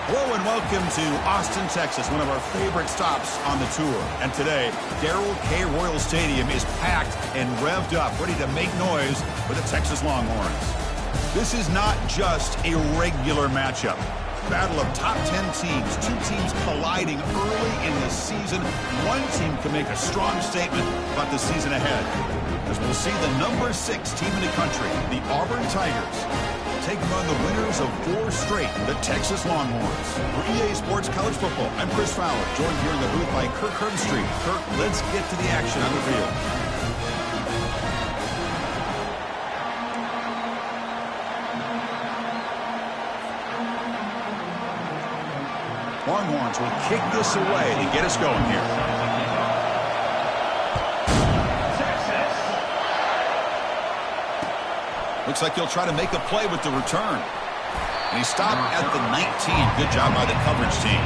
Hello and welcome to Austin, Texas, one of our favorite stops on the tour. And today, Darrell K. Royal Stadium is packed and revved up, ready to make noise for the Texas Longhorns. This is not just a regular matchup. Battle of top 10 teams, two teams colliding early in the season. One team can make a strong statement about the season ahead, as we'll see the number 6 team in the country, the Auburn Tigers, taking on the winners of 4 straight, the Texas Longhorns. For EA Sports College Football, I'm Chris Fowler, joined here in the booth by Kirk Herbstreit. Kirk, let's get to the action on the field. Longhorns will kick this away to get us going here. Looks like he'll try to make a play with the return. And he stopped at the 19. Good job by the coverage team.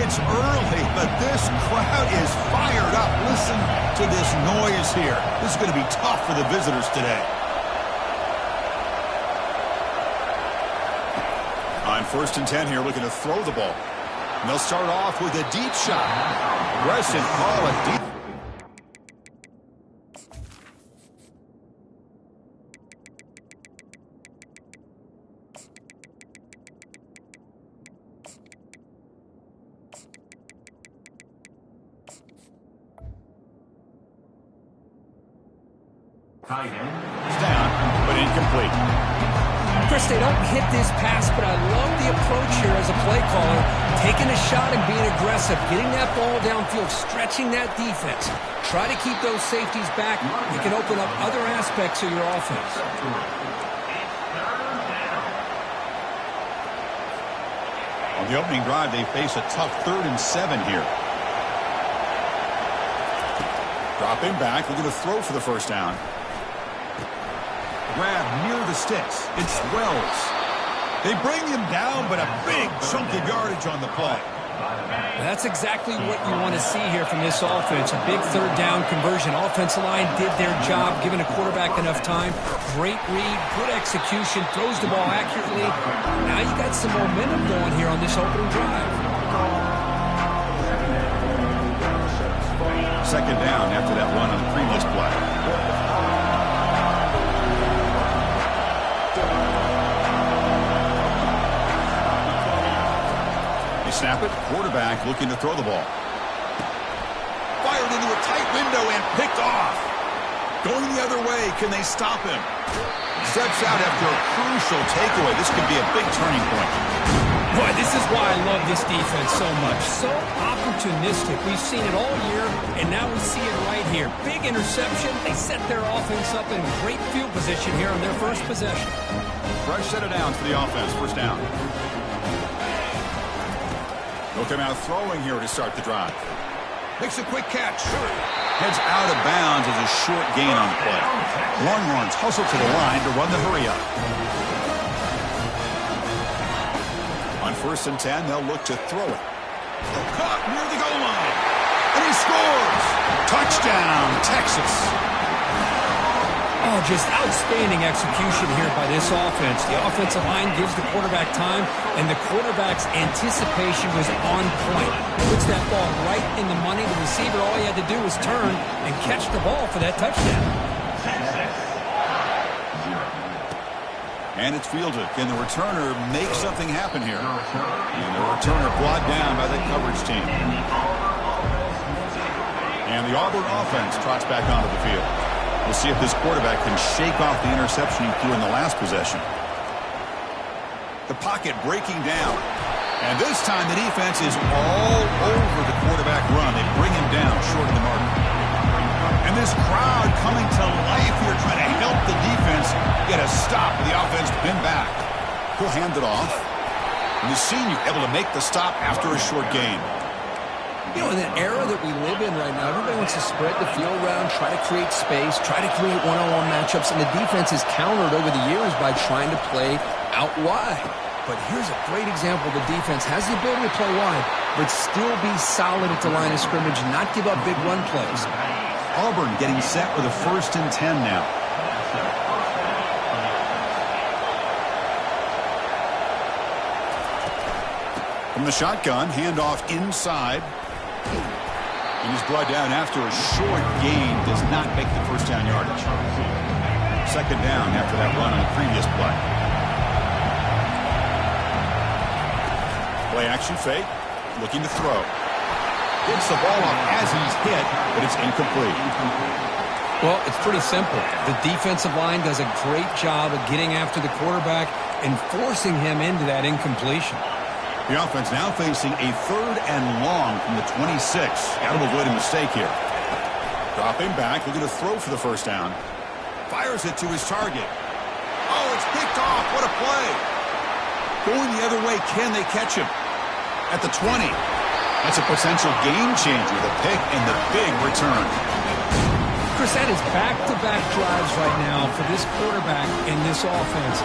It's early, but this crowd is fired up. Listen to this noise here. This is going to be tough for the visitors today. On 1st and 10 here, looking to throw the ball. And they'll start off with a deep shot. Aggressive call, a deep. It's down, but incomplete. Chris, they don't hit this pass, but I love the approach here as a play caller. Taking a shot and being aggressive, getting that ball downfield, stretching that defense. Try to keep those safeties back. You can open up other aspects of your offense. On the opening drive, they face a tough 3rd and 7 here. Dropping back, looking to throw for the first down. Grab near the sticks. It's Wells. They bring him down, but a big chunk of yardage on the play. That's exactly what you want to see here from this offense. A big 3rd down conversion. Offensive line did their job, giving a quarterback enough time. Great read, good execution, throws the ball accurately. Now you got some momentum going here on this opening drive. 2nd down after that run on the previous play. Snap it. Quarterback looking to throw the ball. Fired into a tight window and picked off. Going the other way. Can they stop him? Steps out after a crucial takeaway. This could be a big turning point. Boy, this is why I love this defense so much. So opportunistic. We've seen it all year, and now we see it right here. Big interception. They set their offense up in great field position here on their first possession. Fresh set of downs for the offense. First down. They'll come out throwing here to start the drive. Makes a quick catch. Heads out of bounds as a short gain on the play. Longhorns hustle to the line to run the hurry up. On 1st and 10, they'll look to throw it. Caught near the goal line. And he scores. Touchdown, Texas. Oh, just outstanding execution here by this offense. The offensive line gives the quarterback time, and the quarterback's anticipation was on point. Puts that ball right in the money. The receiver, all he had to do was turn and catch the ball for that touchdown. And it's fielded. Can the returner make something happen here? And the returner brought down by the coverage team. And the Auburn offense trots back onto the field. We'll see if this quarterback can shake off the interception he threw in the last possession. The pocket breaking down. And this time the defense is all over the quarterback run. They bring him down short of the mark. And this crowd coming to life here, trying to help the defense get a stop with the offense to pin back. He'll hand it off. And the senior able to make the stop after a short gain. You know, in the era that we live in right now, everybody wants to spread the field around, try to create space, try to create one-on-one matchups, and the defense has countered over the years by trying to play out wide. But here's a great example. The defense has the ability to play wide, but still be solid at the line of scrimmage and not give up big run plays. Auburn getting set with a 1st and 10 now. From the shotgun, handoff inside. And he's brought down after a short gain. Does not make the first down yardage. 2nd down after that run on the previous play. Play action fake. Looking to throw. Gets the ball off as he's hit, but it's incomplete. Well, it's pretty simple. The defensive line does a great job of getting after the quarterback and forcing him into that incompletion. The offense now facing a 3rd and long from the 26. Got to avoid a mistake here. Dropping back, looking to throw for the 1st down. Fires it to his target. Oh, it's picked off. What a play. Going the other way, can they catch him? At the 20. That's a potential game changer, the pick and the big return. Chris, that is back-to-back drives right now for this quarterback and this offense.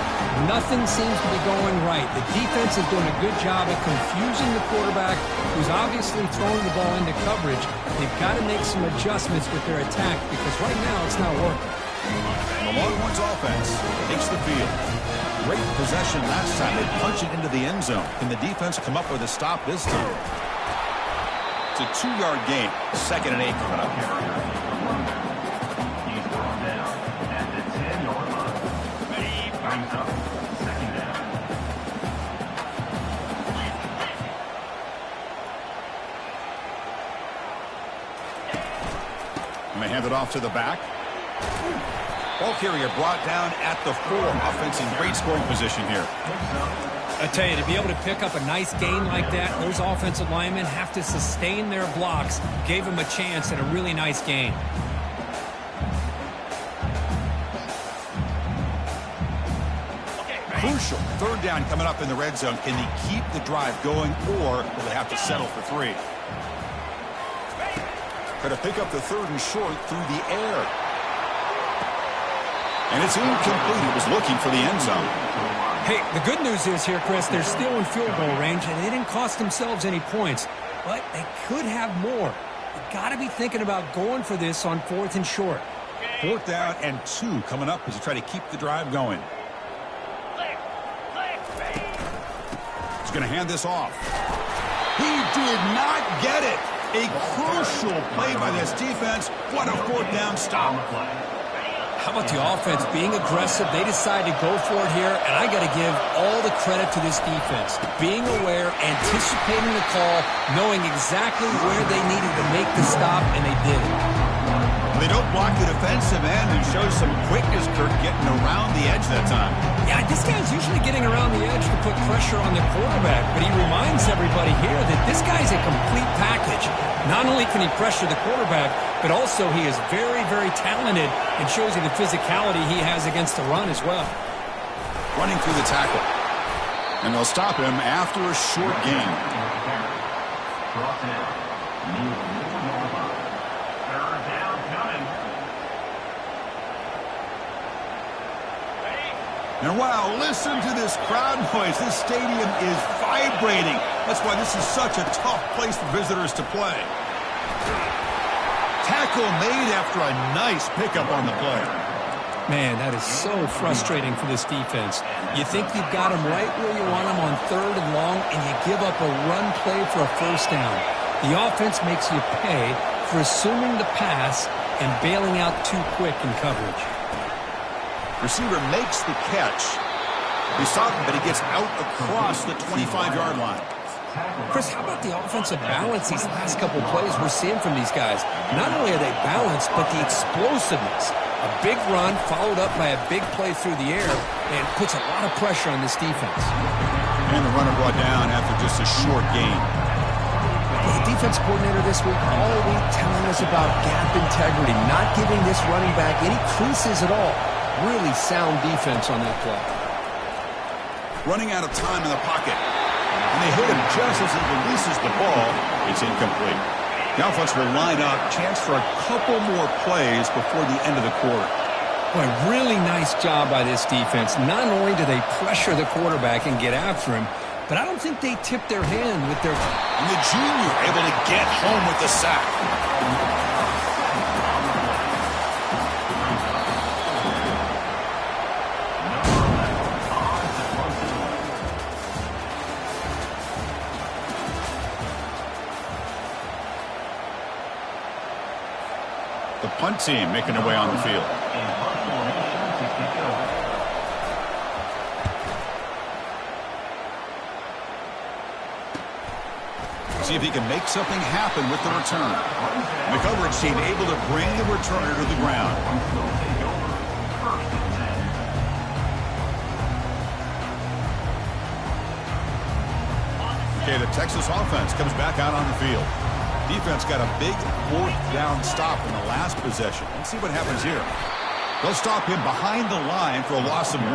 Nothing seems to be going right. The defense is doing a good job at confusing the quarterback, who's obviously throwing the ball into coverage. They've got to make some adjustments with their attack because right now it's not working. The Longhorns offense takes the field. Great possession last time. They punch it into the end zone. Can the defense come up with a stop this time? It's a 2-yard gain. 2nd and 8 coming up here. And they hand it off to the back. Ball carrier brought down at the 4. Offense in great scoring position here. I tell you, to be able to pick up a nice gain like that, those offensive linemen have to sustain their blocks. Gave them a chance at a really nice gain. Crucial 3rd down coming up in the red zone. Can they keep the drive going, or will they have to settle for 3? Going to pick up the 3rd and short through the air. And it's incomplete. It was looking for the end zone. Hey, the good news is here, Chris, they're still in field goal range, and they didn't cost themselves any points. But they could have more. You've got to be thinking about going for this on 4th and short. 4th down and 2 coming up as you try to keep the drive going. He's going to hand this off. He did not get it. A crucial play by this defense. What a 4th down stop. How about the offense being aggressive? They decide to go for it here, and I got to give all the credit to this defense. Being aware, anticipating the call, knowing exactly where they needed to make the stop, and they did it. They don't block the defensive end and show some quickness, Kirk, getting around the edge that time. Yeah, this guy's usually getting around the edge to put pressure on the quarterback, but he reminds everybody here that this guy's a complete package. Not only can he pressure the quarterback, but also he is very, very talented and shows you the physicality he has against the run as well. Running through the tackle. And they'll stop him after a short gain. And wow, listen to this crowd noise. This stadium is vibrating. That's why this is such a tough place for visitors to play. Tackle made after a nice pickup on the play. Man, that is so frustrating for this defense. You think you've got them right where you want them on 3rd and long, and you give up a run play for a 1st down. The offense makes you pay for assuming the pass and bailing out too quick in coverage. Receiver makes the catch. He saw him, but he gets out across the 25-yard line. Chris, how about the offensive balance these last couple plays we're seeing from these guys? Not only are they balanced, but the explosiveness. A big run followed up by a big play through the air and puts a lot of pressure on this defense. And the runner brought down after just a short gain. The defense coordinator this week all week telling us about gap integrity, not giving this running back any creases at all. Really sound defense on that play. Running out of time in the pocket. And they hit him just as he releases the ball. It's incomplete. The offense will line up. Chance for a couple more plays before the end of the quarter. Boy, really nice job by this defense. Not only do they pressure the quarterback and get after him, but I don't think they tipped their hand with their... And the junior able to get home with the sack. The punt team making their way on the field. See if he can make something happen with the return. The coverage team able to bring the returner to the ground. Okay, the Texas offense comes back out on the field. Defense got a big fourth down stop in the last possession. Let's see what happens here. They'll stop him behind the line for a loss of 1.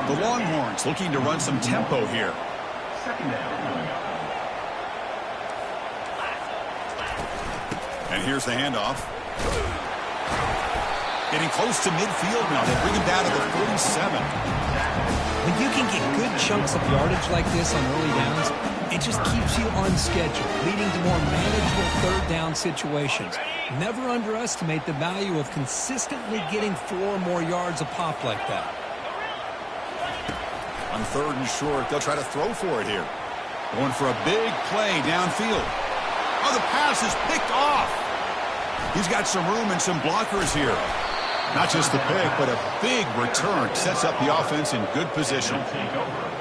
The Longhorns looking to run some tempo here. And here's the handoff. Getting close to midfield now. They bring him down to the 47. When you can get good chunks of yardage like this on early downs, it just keeps you on schedule, leading to more manageable third down situations. Never underestimate the value of consistently getting 4 or more yards a pop like that. On 3rd and short, they'll try to throw for it here. Going for a big play downfield. Oh, the pass is picked off. He's got some room and some blockers here. Not just the pick, but a big return sets up the offense in good position.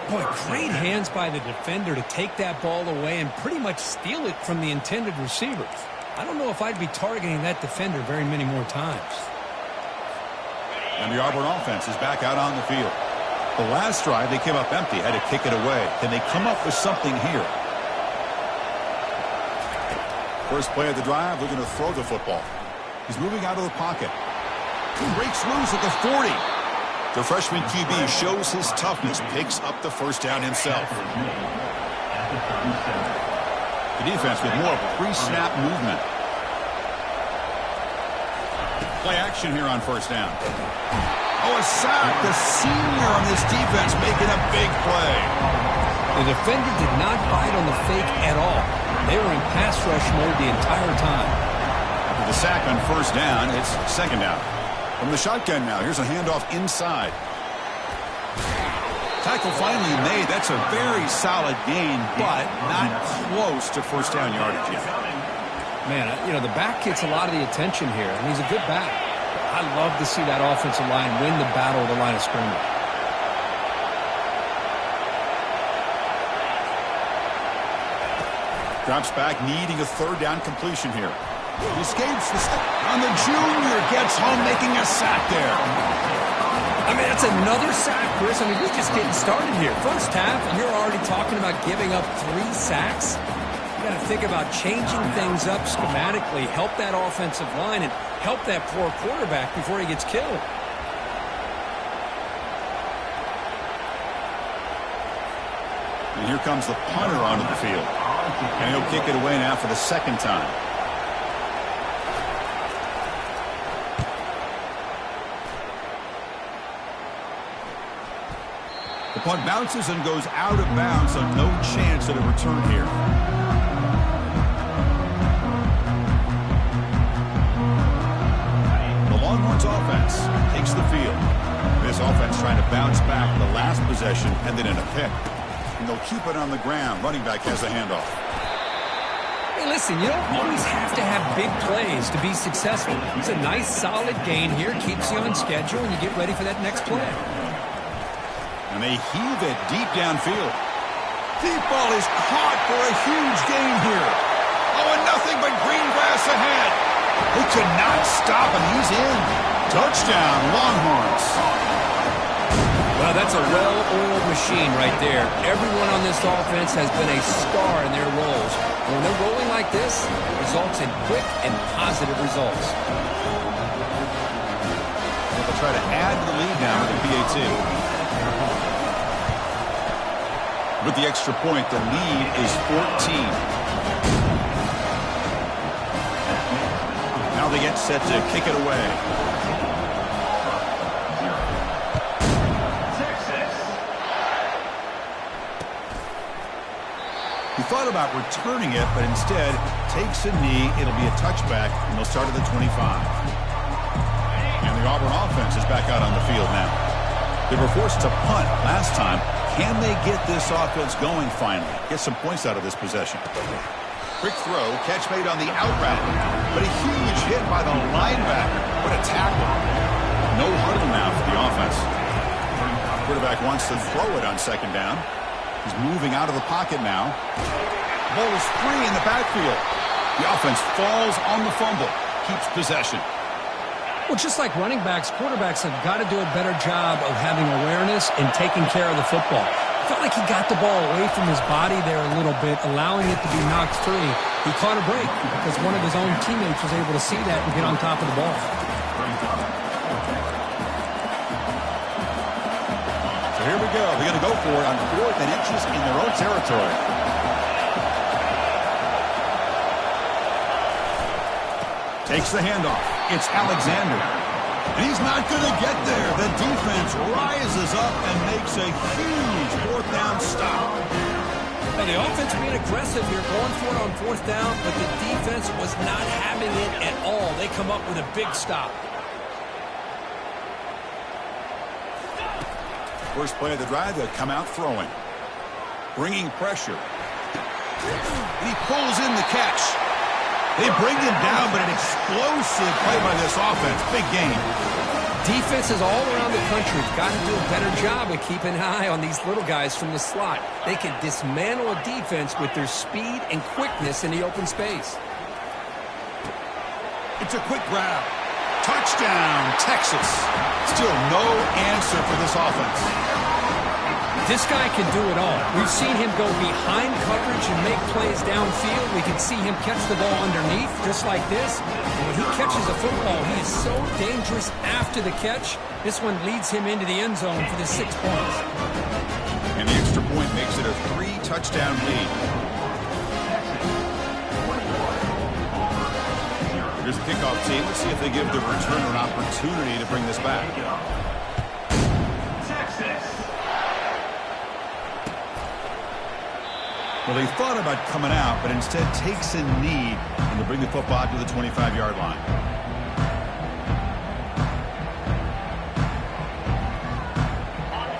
Boy, great hands by the defender to take that ball away and pretty much steal it from the intended receivers. I don't know if I'd be targeting that defender very many more times. And the Auburn offense is back out on the field. The last drive, they came up empty, had to kick it away. Can they come up with something here? First play of the drive, they're going to throw the football. He's moving out of the pocket. He breaks loose at the 40. The freshman QB shows his toughness, picks up the first down himself. The defense with more pre-snap movement. Play action here on first down. Oh, a sack. The senior on this defense making a big play. The defender did not bite on the fake at all. They were in pass rush mode the entire time. After the sack on first down, it's second down. From the shotgun now, here's a handoff inside. Tackle finally made. That's a very solid gain, but not close to first down yardage yet. Man, you know, the back gets a lot of the attention here, and he's a good back. I love to see that offensive line win the battle of the line of scrimmage. Drops back, needing a third down completion here. He escapes the step, and the junior gets home, making a sack there. I mean, that's another sack, Chris. I mean, we're just getting started here. First half, and you're already talking about giving up 3 sacks. You got to think about changing things up schematically, help that offensive line, and help that poor quarterback before he gets killed. And here comes the punter onto the field. And he'll kick it away now for the second time. The punt bounces and goes out of bounds, so no chance at a return here. The Longhorns offense takes the field. This offense trying to bounce back the last possession, ended in a pick. And they'll keep it on the ground. Running back has the handoff. Hey, listen, you don't always have to have big plays to be successful. It's a nice, solid gain here. Keeps you on schedule, and you get ready for that next play. And they heave it deep downfield. Deep ball is caught for a huge gain here. Oh, and nothing but green grass ahead. He could not stop, and he's in. Touchdown, Longhorns. Well, that's a well-oiled machine right there. Everyone on this offense has been a star in their roles. When they're rolling like this, it results in quick and positive results. They'll try to add to the lead now with the PAT. With the extra point, the lead is 14. Now they get set to kick it away. thought about returning it, but instead takes a knee. It'll be a touchback, and they'll start at the 25. And the Auburn offense is back out on the field now. They were forced to punt last time. Can they get this offense going finally? Get some points out of this possession. Quick throw, catch made on the out route, but a huge hit by the linebacker. What a tackle. No huddle now for the offense. Quarterback wants to throw it on second down. He's moving out of the pocket now. Ball is free in the backfield. The offense falls on the fumble, keeps possession. Well, just like running backs, quarterbacks have got to do a better job of having awareness and taking care of the football. Felt like he got the ball away from his body there a little bit, allowing it to be knocked free. He caught a break because one of his own teammates was able to see that and get on top of the ball. So here we go. They're going to go for it on 4th and inches in their own territory. Takes the handoff. It's Alexander. And he's not going to get there. The defense rises up and makes a huge 4th down stop. Now, the offense being aggressive here, going for it on 4th down, but the defense was not having it at all. They come up with a big stop. First play of the drive, they'll come out throwing. Bringing pressure. And he pulls in the catch. They bring him down, but an explosive play by this offense. Big game. Defenses all around the country have got to do a better job of keeping an eye on these little guys from the slot. They can dismantle a defense with their speed and quickness in the open space. It's a quick grab. Touchdown, Texas. Still no answer for this offense. This guy can do it all. We've seen him go behind coverage and make plays downfield. We can see him catch the ball underneath, just like this. And when he catches a football, he is so dangerous after the catch. This one leads him into the end zone for the 6 points. And the extra point makes it a 3-touchdown lead. Here's the kickoff team. Let's see if they give the returner an opportunity to bring this back. Well, they thought about coming out, but instead takes a knee and to bring the football to the 25-yard line.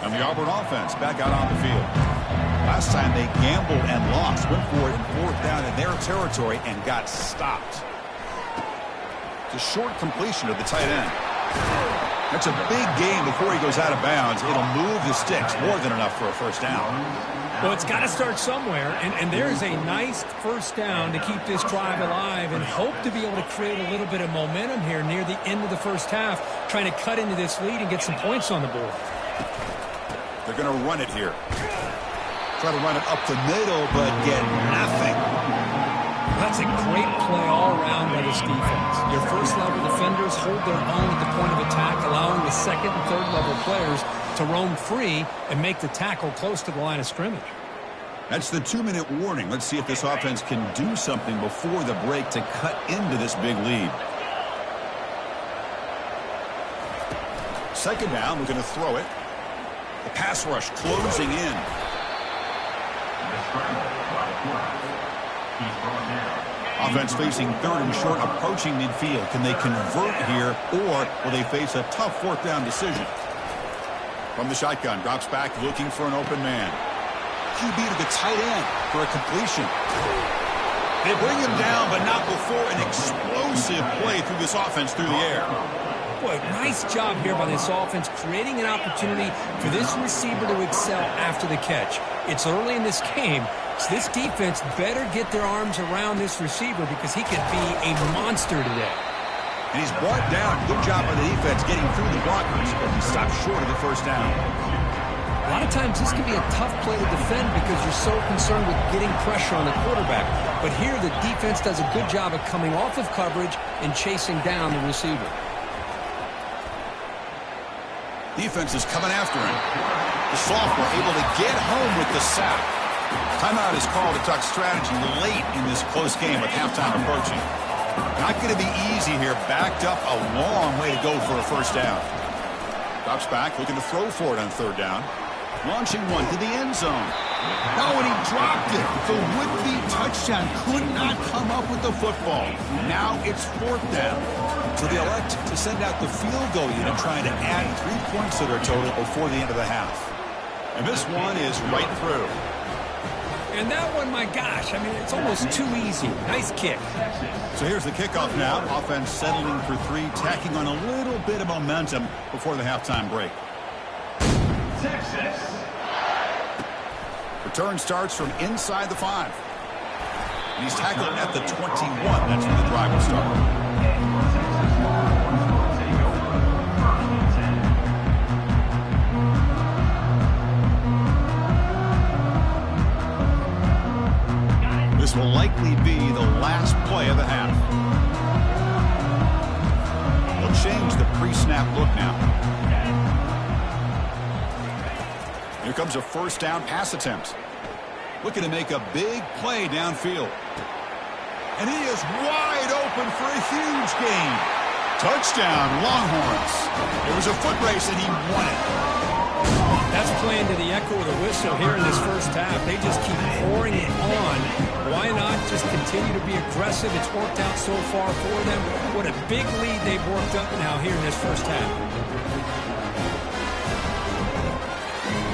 And the Auburn offense back out on the field. Last time they gambled and lost, went for it in 4th down in their territory and got stopped. It's a short completion of the tight end. That's a big game before he goes out of bounds. It'll move the sticks, more than enough for a first down. Well, it's got to start somewhere, and there's a nice first down to keep this drive alive and hope to be able to create a little bit of momentum here near the end of the first half, trying to cut into this lead and get some points on the board. They're going to run it here. Try to run it up the middle, but get nothing. That's a great play all around by this defense. Your first-level defenders hold their own at the point of attack, allowing the second and third-level players to roam free and make the tackle close to the line of scrimmage. That's the 2-minute warning. Let's see if this offense can do something before the break to cut into this big lead. Second down, we're going to throw it. The pass rush closing in. Offense facing 3rd and short, approaching midfield. Can they convert here, or will they face a tough 4th down decision? From the shotgun, drops back, looking for an open man. QB to the tight end for a completion. They bring him down, but not before an explosive play through this offense through the air. Boy, nice job here by this offense, creating an opportunity for this receiver to excel after the catch. It's early in this game, so this defense better get their arms around this receiver because he could be a monster today. And he's brought down. Good job by the defense getting through the blockers, but he stopped short of the first down. A lot of times this can be a tough play to defend because you're so concerned with getting pressure on the quarterback. But here the defense does a good job of coming off of coverage and chasing down the receiver. Defense is coming after him. The sophomore able to get home with the sack. Timeout is called to talk strategy late in this close game with halftime approaching. Not going to be easy here. Backed up a long way to go for a first down. Drops back, looking to throw for it on 3rd down. Launching one to the end zone. Oh, and he dropped it. The would-be touchdown could not come up with the football. Now it's 4th down. So they elect to send out the field goal unit, trying to add 3 points to their total before the end of the half. And this one is right through. And that one, my gosh, I mean, it's almost too easy. Nice kick. So here's the kickoff now. Offense settling for 3, tacking on a little bit of momentum before the halftime break. Texas. Return starts from inside the 5. And he's tackled at the 21. That's where the drive will start. This will likely be the last play of the half. They'll change the pre-snap look now. Here comes a 1st down pass attempt. Looking to make a big play downfield. And he is wide open for a huge gain. Touchdown, Longhorns. It was a foot race and he won it. That's playing to the echo of the whistle here in this first half. They just keep pouring it on. Why not just continue to be aggressive? It's worked out so far for them. What a big lead they've worked up now here in this first half.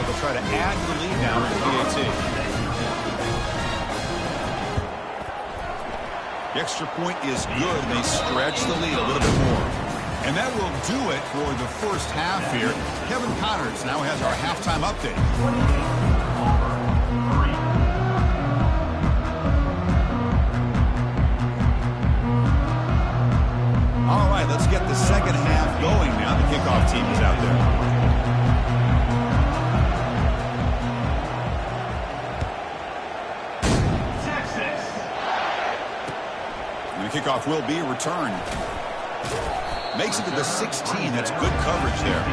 They'll try to add to the lead now with the PAT. The extra point is good. They stretch the lead a little bit more. And that will do it for the first half here. Kevin Connors now has our halftime update. All right, let's get the second half going now. The kickoff team is out there. Texas. And the kickoff will be returned. Makes it to the 16. That's good coverage there.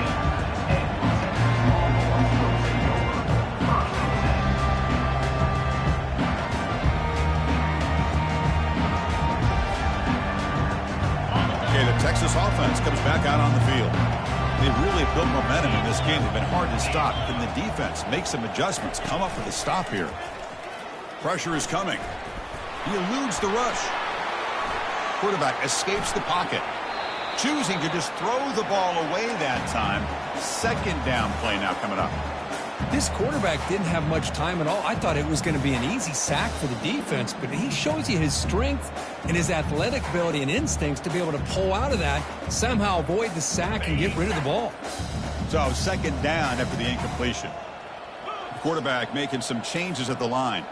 Okay, the Texas offense comes back out on the field. They've really built momentum in this game. They've been hard to stop. Can the defense make some adjustments? Come up with a stop here. Pressure is coming. He eludes the rush. Quarterback escapes the pocket. Choosing to just throw the ball away that time. 2nd down play now coming up. This quarterback didn't have much time at all. I thought it was going to be an easy sack for the defense, but he shows you his strength and his athletic ability and instincts to be able to pull out of that, somehow avoid the sack and get rid of the ball. So 2nd down after the incompletion. Quarterback making some changes at the line.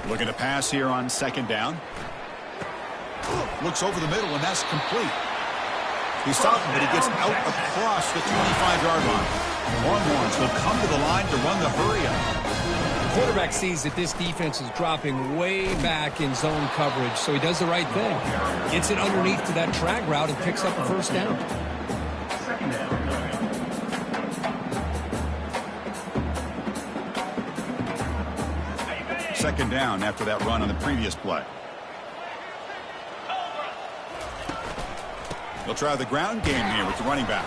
Looking to pass here on 2nd down. Looks over the middle, and that's complete. He's stopped, but he gets out across the 25-yard line. Longhorns will come to the line to run the hurry-up. The quarterback sees that this defense is dropping way back in zone coverage, so he does the right thing. Gets it underneath to that drag route and picks up a 1st down. 2nd down. 2nd down after that run on the previous play. They'll try the ground game here with the running back.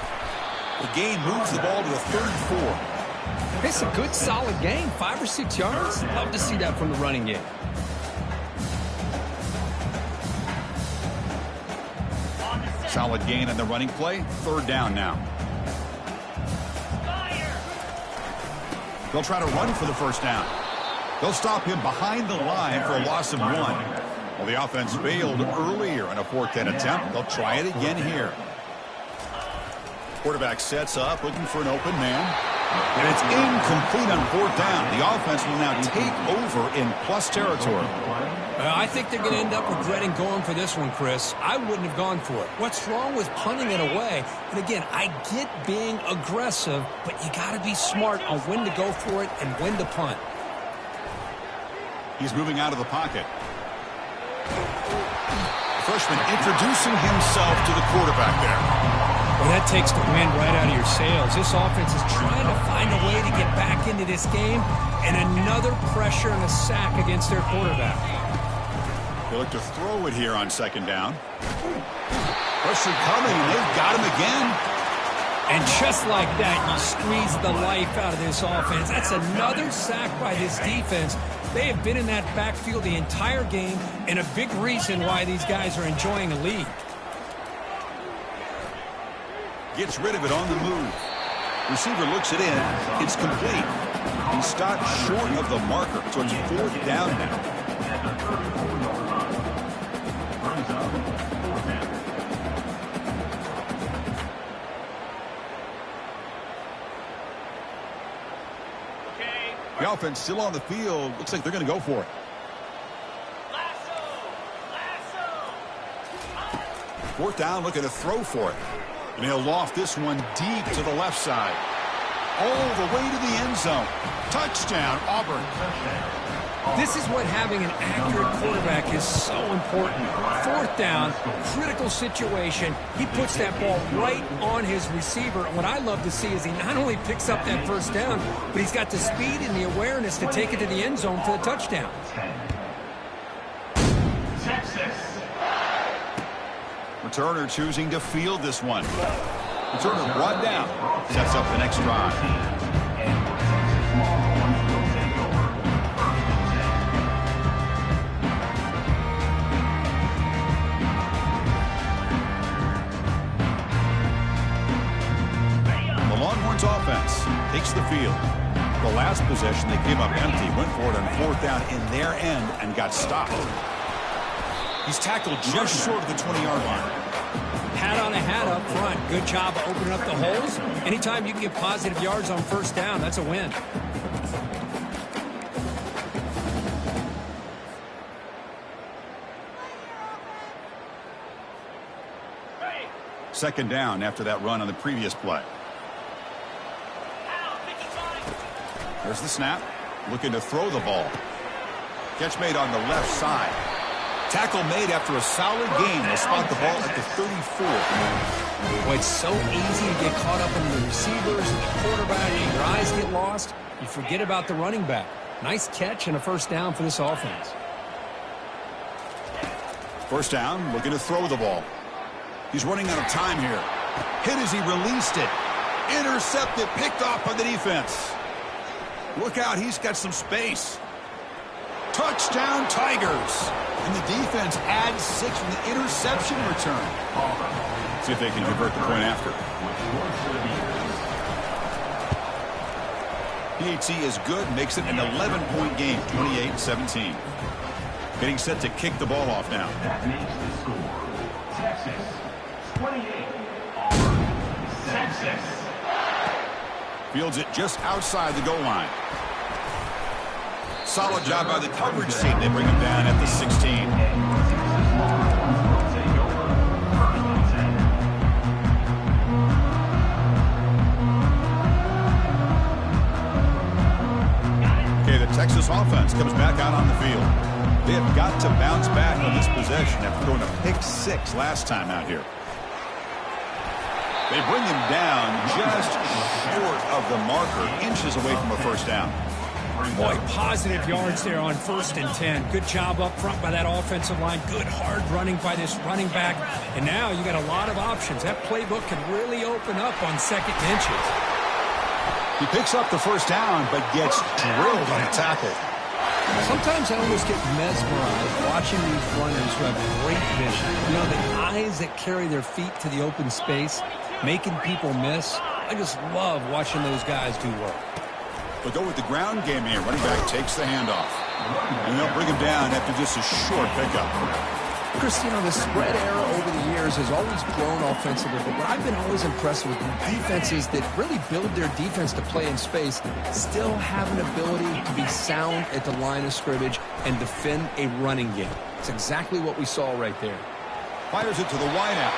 The gain moves the ball to the 34. It's a good, solid gain. 5 or 6 yards. Love to see that from the running game. Solid gain on the running play. 3rd down now. They'll try to run for the 1st down. They'll stop him behind the line for a loss of 1. Well, the offense failed earlier in a 4th down attempt. They'll try it again here. Quarterback sets up, looking for an open man. And it's incomplete on 4th down. The offense will now take over in plus territory. I think they're going to end up regretting going for this one, Chris. I wouldn't have gone for it. What's wrong with punting it away? And again, I get being aggressive, but you got to be smart on when to go for it and when to punt. He's moving out of the pocket. Freshman introducing himself to the quarterback there. Well, that takes the wind right out of your sails. This offense is trying to find a way to get back into this game, and another pressure and a sack against their quarterback. They look to throw it here on 2nd down. Pressure coming, and they've got him again. And just like that, you squeeze the life out of this offense. That's another sack by this defense. They have been in that backfield the entire game, and a big reason why these guys are enjoying a lead. Gets rid of it on the move. Receiver looks it in. It's complete. He stopped short of the marker, so it's 4th down now. The offense still on the field. Looks like they're going to go for it. 4th down, looking to throw for it. And he'll loft this one deep to the left side. All the way to the end zone. Touchdown, Auburn. This is what having an accurate quarterback is so important. 4th down, critical situation. He puts that ball right on his receiver. What I love to see is he not only picks up that 1st down, but he's got the speed and the awareness to take it to the end zone for the touchdown. Texas. Returner choosing to field this one. Returner brought down. Sets up the next drive. Offense takes the field. The last possession, they came up empty, went for it on 4th down in their end and got stopped. He's tackled just short of the 20-yard line. Hat on a hat up front. Good job opening up the holes. Anytime you can get positive yards on 1st down, that's a win. Second down after that run on the previous play. There's the snap. Looking to throw the ball. Catch made on the left side. Tackle made after a solid gain. They'll spot the ball at the 34. Boy, it's so easy to get caught up in the receivers and the quarterback, and your eyes get lost. You forget about the running back. Nice catch and a 1st down for this offense. 1st down, looking to throw the ball. He's running out of time here. Hit as he released it. Intercepted, picked off by the defense. Look out, he's got some space. Touchdown, Tigers. And the defense adds 6 from the interception return. See if they can convert the point after. PAT is good, makes it an 11-point game, 28-17. Getting set to kick the ball off now. That makes the score. Texas 28. Auburn 6. Fields it just outside the goal line. Solid job by the coverage team. They bring him down at the 16. Okay, the Texas offense comes back out on the field. They have got to bounce back on this possession after throwing a pick-6 last time out here. They bring him down just short of the marker, inches away from a 1st down. Boy, positive yards there on 1st and 10. Good job up front by that offensive line. Good hard running by this running back. And now you got a lot of options. That playbook can really open up on 2nd and inches. He picks up the 1st down, but gets drilled on a tackle. Sometimes I almost get mesmerized watching these runners who have great vision. You know, the eyes that carry their feet to the open space, making people miss. I just love watching those guys do work. They'll go with the ground game here. Running back takes the handoff. And they'll bring him down after just a short pickup. Chris, you know, the spread era over the years has always grown offensively, but what I've been always impressed with defenses that really build their defense to play in space still have an ability to be sound at the line of scrimmage and defend a running game. It's exactly what we saw right there. Fires it to the wideout.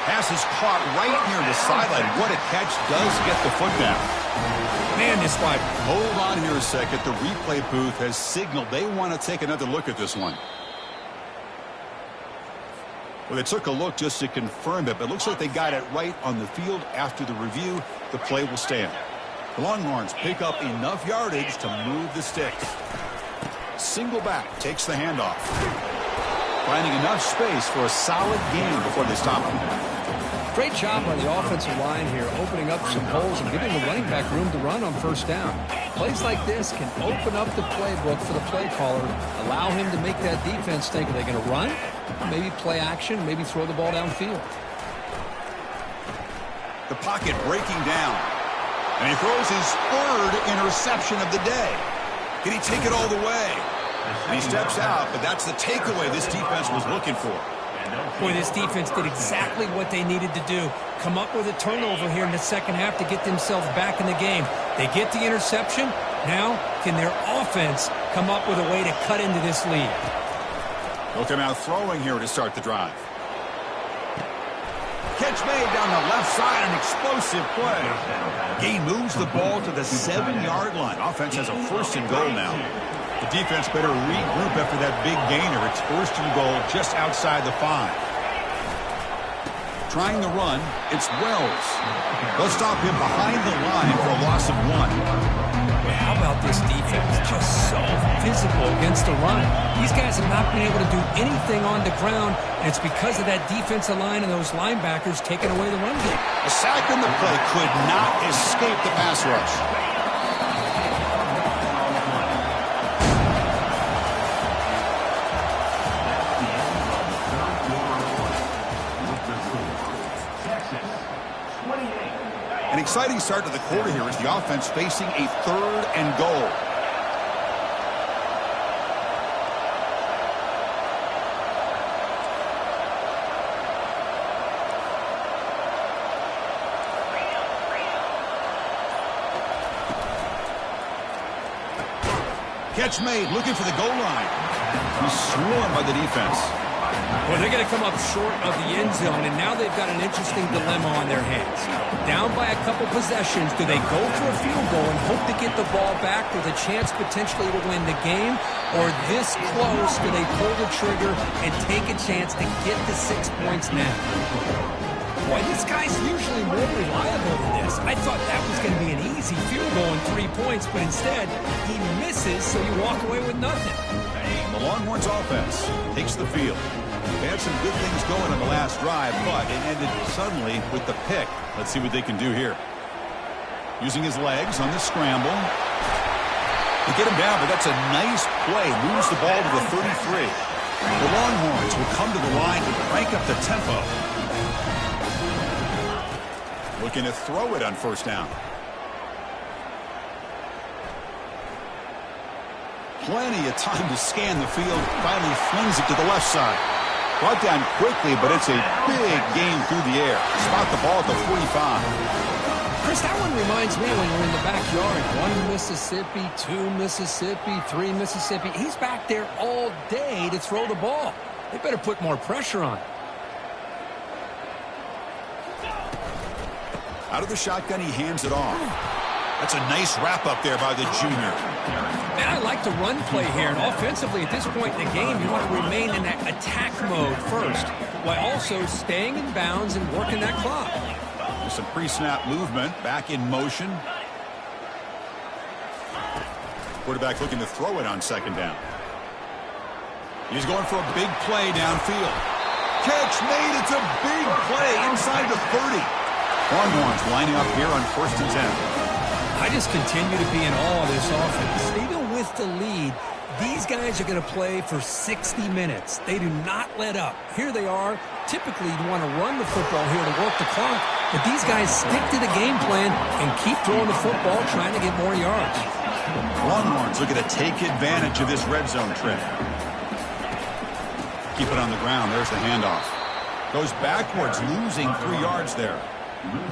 Pass is caught right near the sideline. What a catch does get the foot down. Man, this fight. Hold on here a second. The replay booth has signaled they want to take another look at this one. Well, they took a look just to confirm it, but it looks like they got it right on the field. After the review, the play will stand. The Longhorns pick up enough yardage to move the sticks. Single back takes the handoff. Finding enough space for a solid gain before they stop him. Great job by the offensive line here, opening up some holes and giving the running back room to run on first down. Plays like this can open up the playbook for the play caller, allow him to make that defense think, are they going to run? Maybe play action, maybe throw the ball downfield. The pocket breaking down. And he throws his third interception of the day. Can he take it all the way? And he steps out, but that's the takeaway this defense was looking for. Boy, this defense did exactly what they needed to do. Come up with a turnover here in the second half to get themselves back in the game. They get the interception. Now, can their offense come up with a way to cut into this lead? Looking out throwing here to start the drive. Catch made down the left side, an explosive play. Gain moves the ball to the 7-yard line. Offense has a 1st and goal now. The defense better regroup after that big gainer. It's 1st and goal just outside the 5. Trying the run, it's Wells. They'll stop him behind the line for a loss of 1. How about this defense? Just so physical against the run. These guys have not been able to do anything on the ground, and it's because of that defensive line and those linebackers taking away the run game. A sack in the play could not escape the pass rush. An exciting start to the quarter here as the offense facing a 3rd and goal. Catch made, looking for the goal line. He's swarmed by the defense. Well, they're going to come up short of the end zone, and now they've got an interesting dilemma on their hands. Down by a couple possessions, do they go for a field goal and hope to get the ball back with a chance potentially to win the game? Or this close, do they pull the trigger and take a chance to get the 6 points now? Boy, this guy's usually more reliable than this. I thought that was going to be an easy field goal and 3 points, but instead, he misses, so you walk away with nothing. The Longhorns offense takes the field. They had some good things going on the last drive, but it ended suddenly with the pick. Let's see what they can do here. Using his legs on the scramble. They get him down, but that's a nice play. Moves the ball to the 33. The Longhorns will come to the line to crank up the tempo. Looking to throw it on 1st down. Plenty of time to scan the field. Finally flings it to the left side. Brought down quickly, but it's a big game through the air. Spot the ball at the 45. Chris, that one reminds me when you're in the backyard. 1 Mississippi, 2 Mississippi, 3 Mississippi. He's back there all day to throw the ball. They better put more pressure on. Out of the shotgun, he hands it off. That's a nice wrap up there by the junior. Man, I like the run play here, and offensively at this point in the game, you want to remain in that attack mode first, while also staying in bounds and working that clock. There's some pre-snap movement, back in motion. Quarterback looking to throw it on 2nd down. He's going for a big play downfield. Catch made, it's a big play inside the 30. Longhorns lining up here on 1st and 10. I just continue to be in awe of this offense. Even with the lead, these guys are going to play for 60 minutes. They do not let up. Here they are. Typically, you want to run the football here to work the clock, but these guys stick to the game plan and keep throwing the football, trying to get more yards. Longhorns looking to take advantage of this red zone trip. Keep it on the ground. There's the handoff. Goes backwards, losing 3 yards there.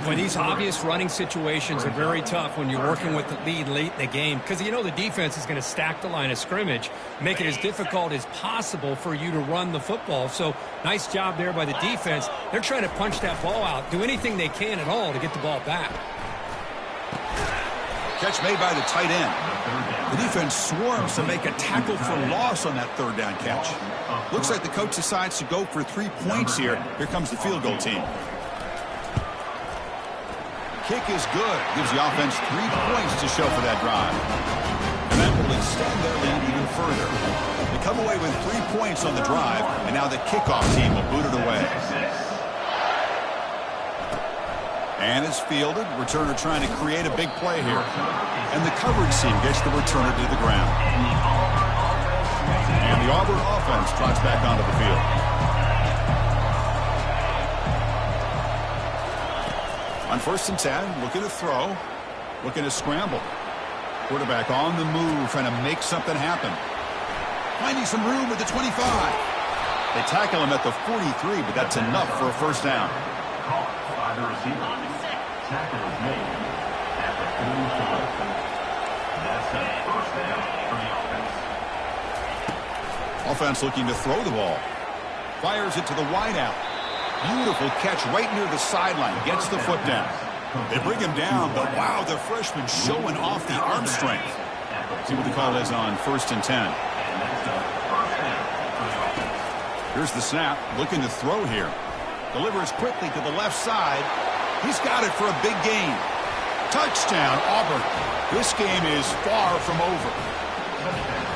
But these obvious running situations are very tough when you're working with the lead late in the game, because you know the defense is going to stack the line of scrimmage, make it as difficult as possible for you to run the football. So nice job there by the defense. They're trying to punch that ball out, do anything they can at all to get the ball back. Catch made by the tight end. The defense swarms to make a tackle for loss on that 3rd down catch. Looks like the coach decides to go for 3 points here. Here comes the field goal team. Kick is good. Gives the offense 3 points to show for that drive. And that will extend their lead even further. They come away with 3 points on the drive, and now the kickoff team will boot it away. And it's fielded. Returner trying to create a big play here. And the coverage team gets the returner to the ground. And the Auburn offense trots back onto the field. On 1st and 10, looking to throw, looking to scramble. Quarterback on the move, trying to make something happen. Finding some room at the 25. They tackle him at the 43, but that's enough for a first down. Call by the receiver. Tackle is made at the 44. That's a first down for the offense. Offense looking to throw the ball. Fires it to the wideout. Beautiful catch right near the sideline. Gets the foot down. They bring him down, but wow, the freshman showing off the arm strength. See what the call is on 1st and 10. Here's the snap. Looking to throw here. Delivers quickly to the left side. He's got it for a big gain. Touchdown, Auburn. This game is far from over.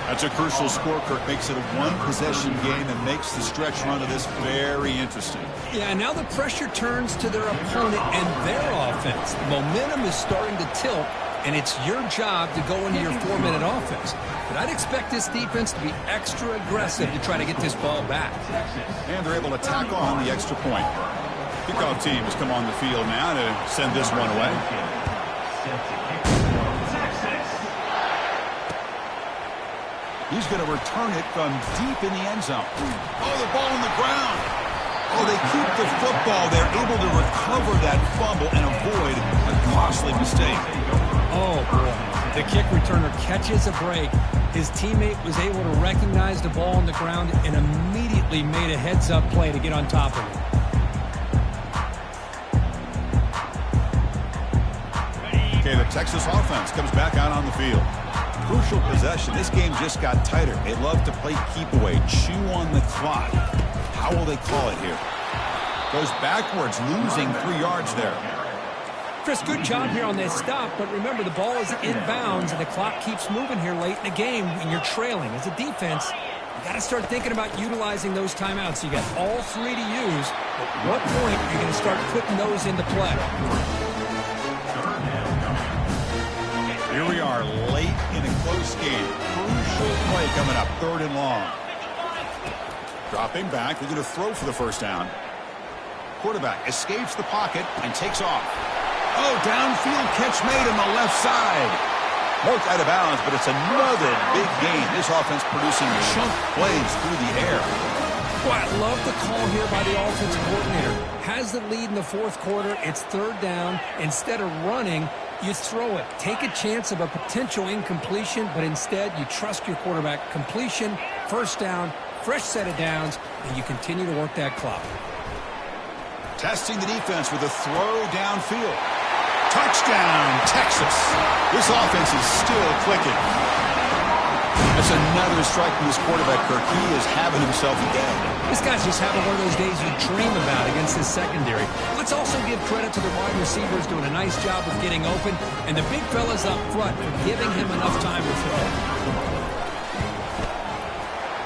That's a crucial score, Kirk. Makes it a one-possession game and makes the stretch run of this very interesting. Yeah, now the pressure turns to their opponent and their offense. The momentum is starting to tilt, and it's your job to go into your 4-minute offense. But I'd expect this defense to be extra aggressive to try to get this ball back. And they're able to tack on the extra point. Kickoff team has come on the field now to send this one away. He's going to return it from deep in the end zone. Oh, the ball on the ground. Oh, they keep the football. They're able to recover that fumble and avoid a costly mistake. Oh, boy. The kick returner catches a break. His teammate was able to recognize the ball on the ground and immediately made a heads-up play to get on top of it. Okay, the Texas offense comes back out on the field. Crucial possession. This game just got tighter. They love to play keep away, chew on the clock. How will they call it here? Goes backwards, losing 3 yards there. Chris, good job here on this stop, but remember the ball is inbounds and the clock keeps moving here late in the game and you're trailing. As a defense, you got to start thinking about utilizing those timeouts. You got all 3 to use. At what point are you going to start putting those into play? Here we are late in a close game. Crucial play coming up, 3rd and long. Dropping back, they're going to throw for the first down. Quarterback escapes the pocket and takes off. Oh, downfield catch made on the left side. Marked out of bounds, but it's another big gain. This offense producing chunk plays through the air. Boy, I love the call here by the offensive coordinator. Has the lead in the 4th quarter. It's 3rd down. Instead of running, you throw it. Take a chance of a potential incompletion, but instead you trust your quarterback. Completion, first down, fresh set of downs, and you continue to work that clock. Testing the defense with a throw downfield. Touchdown, Texas. This offense is still clicking. That's another strike from this quarterback, Kirk. He is having himself a day. This guy's just having one of those days you dream about against this secondary. Let's also give credit to the wide receivers doing a nice job of getting open, and the big fellas up front for giving him enough time to throw.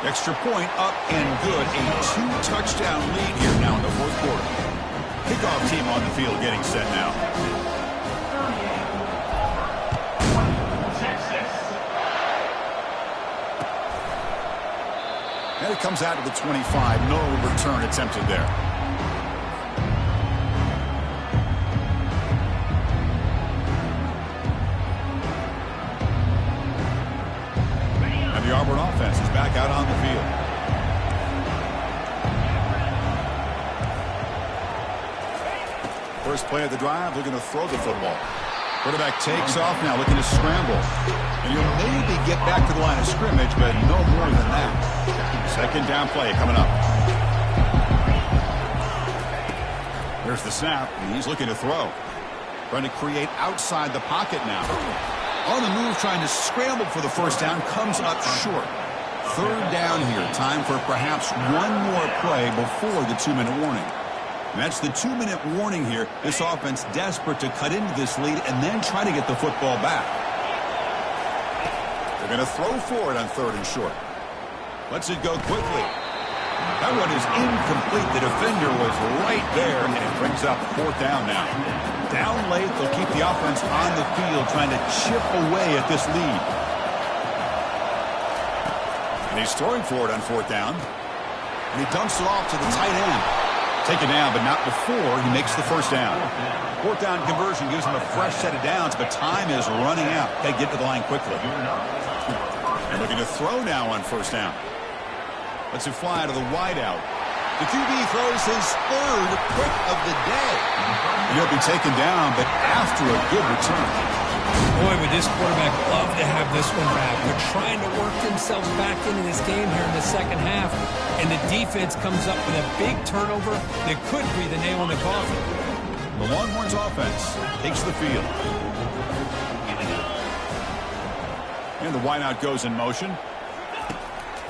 Extra point up and good. A 2-touchdown lead here now in the 4th quarter. Kickoff team on the field getting set now. And it comes out to the 25. No return attempted there. And the Auburn offense is back out on the field. First play of the drive, looking to throw the football. Quarterback takes off now, looking to scramble. And you'll maybe get back to the line of scrimmage, but no more than that. 2nd down play coming up. There's the snap, and he's looking to throw. Trying to create outside the pocket now. On the move, trying to scramble for the first down, comes up short. 3rd down here, time for perhaps one more play before the 2-minute warning. And that's the 2-minute warning here. This offense desperate to cut into this lead and then try to get the football back. They're going to throw for it on 3rd and short. Lets it go quickly. That one is incomplete. The defender was right there, and it brings up 4th down now. Down late, they'll keep the offense on the field, trying to chip away at this lead. And he's throwing for it on 4th down. And he dumps it off to the tight end. Taken down, but not before he makes the 1st down. 4th down conversion gives him a fresh set of downs, but time is running out. Got to get to the line quickly. And looking to throw now on 1st down. Lets it fly to the wideout. The QB throws his 3rd pick of the day. He'll be taken down, but after a good return. Boy, would this quarterback love to have this one back. They're trying to work themselves back into this game here in the second half, and the defense comes up with a big turnover that could be the nail in the coffin. The Longhorns offense takes the field. And the wideout goes in motion.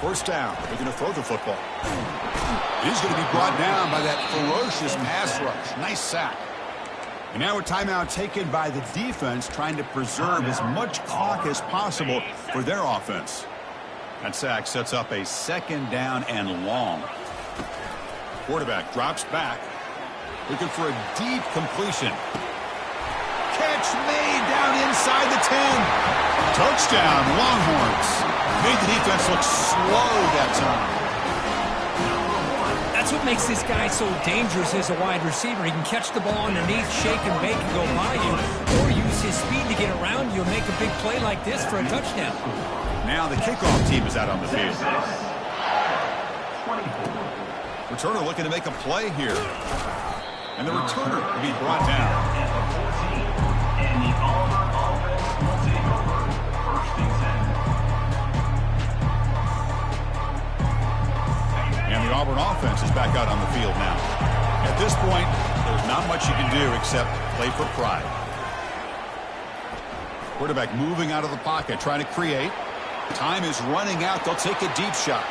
1st down. They're going to throw the football. He's going to be brought down by that ferocious pass rush. Nice sack. And now a timeout taken by the defense, trying to preserve as much clock as possible for their offense. That sack sets up a 2nd down and long. Quarterback drops back, looking for a deep completion. Catch made down inside the 10. Touchdown, Longhorns. Made the defense look slow that time. That's what makes this guy so dangerous as a wide receiver. He can catch the ball underneath, shake and bake and go by you, or use his speed to get around you and make a big play like this for a touchdown. Now the kickoff team is out on the field. Returner looking to make a play here. And the returner will be brought down. And the Auburn offense is back out on the field now. At this point, there's not much you can do except play for pride. Quarterback moving out of the pocket, trying to create. Time is running out. They'll take a deep shot.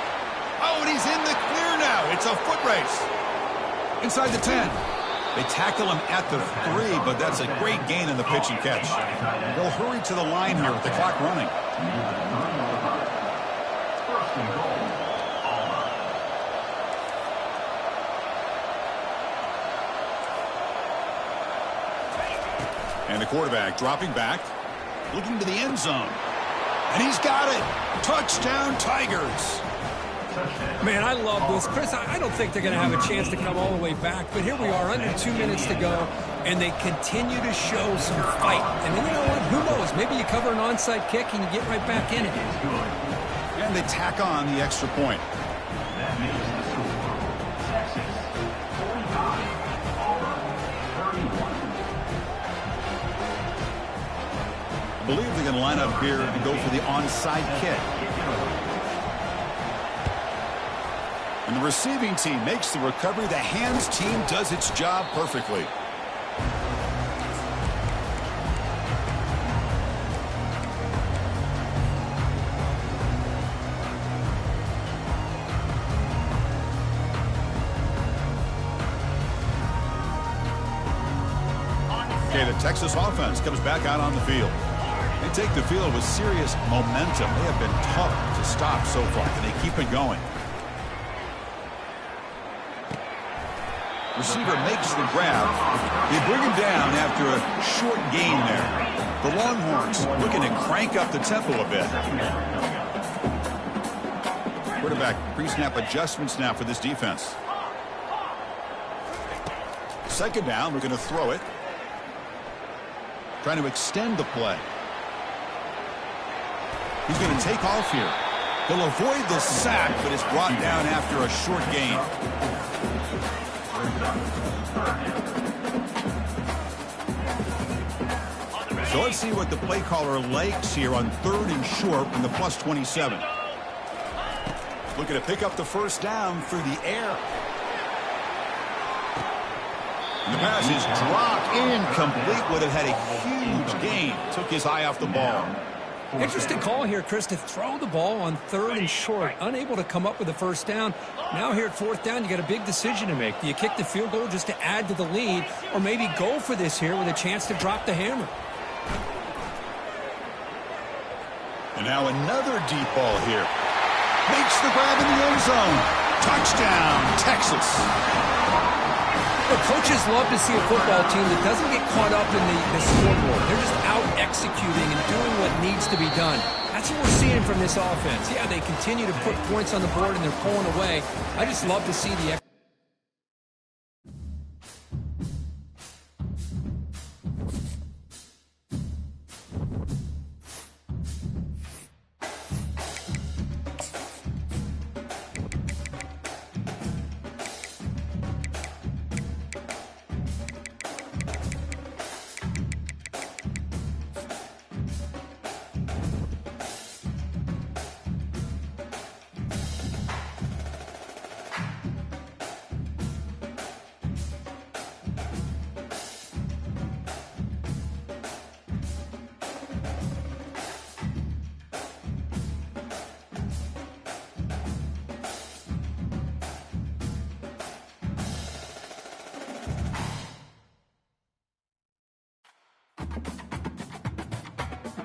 Oh, and he's in the clear now. It's a foot race. Inside the 10. They tackle him at the 3, but that's a great gain in the pitch and catch. They'll hurry to the line here with the clock running. And the quarterback dropping back, looking to the end zone. And he's got it. Touchdown, Tigers. Man, I love this. Chris, I don't think they're going to have a chance to come all the way back, but here we are, under 2 minutes to go, and they continue to show some fight. And then, you know what? Who knows? Maybe you cover an onside kick and you get right back in it. And they tack on the extra point. That makes the score Texas 45, Auburn 31. I believe they're going to line up here to go for the onside kick. And the receiving team makes the recovery. The hands team does its job perfectly. Okay, the Texas offense comes back out on the field. They take the field with serious momentum. They have been tough to stop so far, and they keep it going. Receiver makes the grab. They bring him down after a short gain there. The Longhorns looking to crank up the tempo a bit. Quarterback pre-snap adjustments now for this defense. 2nd down, we're going to throw it. Trying to extend the play. He's going to take off here. He'll avoid the sack, but is brought down after a short gain. So let's see what the play caller likes here on 3rd and short from the +27. Looking to pick up the 1st down through the air. And the pass is dropped incomplete. Would have had a huge gain. Took his eye off the ball. Interesting call here, Chris, to throw the ball on 3rd and short. Unable to come up with a 1st down. Now here at 4th down, you got a big decision to make. Do you kick the field goal just to add to the lead, or maybe go for this here with a chance to drop the hammer? And now another deep ball here. Makes the grab in the end zone. Touchdown, Texas. The coaches love to see a football team that doesn't get caught up in the scoreboard. They're just out executing and doing what needs to be done. That's what we're seeing from this offense. Yeah, they continue to put points on the board and they're pulling away. I just love to see the